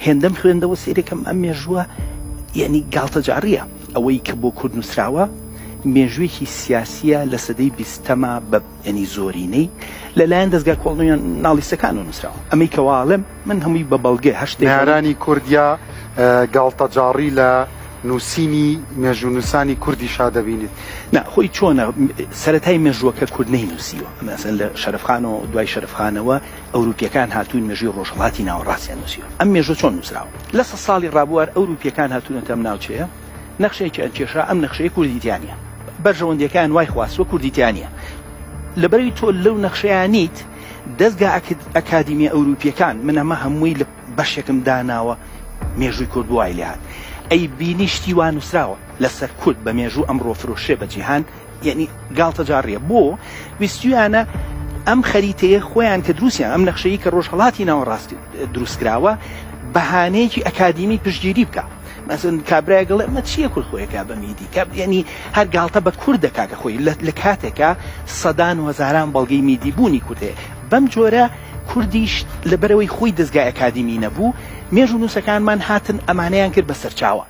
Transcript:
هێندەم خوێندەوە سێرێکم ئەم مێژووە یعنی گاڵتەجاڕیە ئەوەی کە بۆ کورد نووسراوە مێژوویەکی سیاسیە لە سەدەی بیستەما بە ینی زۆرینەی لەلایەن دەستگای کۆڵنیۆن ناڵیستەکان نووسراوە ئەمەی کەواڵم من هەمووی بە بەڵگێ هەشتێک نارانی کوردیا گاڵتەجاڕی لە نووسینی مێژوونووسانی کوردی شادەبینیت خۆی چۆنە سەرەتای مێژووەکە کورد نەینووسیوە مەسەن لە شەرفخانەوە دوای شەرفخانەوە ئەوروپیەکان هاتوون مێژووی ڕۆژهەڵاتی ناوەڕاستیان نووسیوە ئەم مێژووە چۆن نووسراوە لە سە ساڵی ڕابوار ئەوروپیەکان هاتوونەتە ئەم ناوچەیە نەخشەیەکی ئەنچێشا ئەم نەخشەیە کوردیتیانە بەرژەوەندیەکان وای خواستوە کوردیتیانە لەبەرەوەی تۆ لەو نەخشەیانیت دەستگا ئەکادیمی ئەوروپیەکان من ئەمە هەمووی لە بەشێکم داناوە مێژووی کورد وای لێهات ئەی بینیشتی وان نووسراوە لەسەر کورد بە مێژوو ئەمڕۆ فرۆشێ بە جیهان یعنی گاڵتەجاڕیە بۆ ویستیانە ئەم خەریتەیە خۆیان کە دروستیان ئەم نەخشەیە کە ڕۆژهەڵاتی ناوەڕاستی دروستکراوە بەهانەیەکی ئەکادیمی پشتگیری بکە مەسن کابرای گەڵێ ئەمە چییە کورد خۆیەکە بە میدی ینی هەر گاڵتە بە کورد دەکا کە خۆی لە کاتێکە سەدان و هەزاران بەڵگەی میدیبوونی کوردێ بەم جۆرە کوردیش لەبەرەوەی خۆی دەستگای ئەکادیمی نەبوو مێژوو نووسەکانمان هاتن ئەمانەیان کرد بە سەرچاوە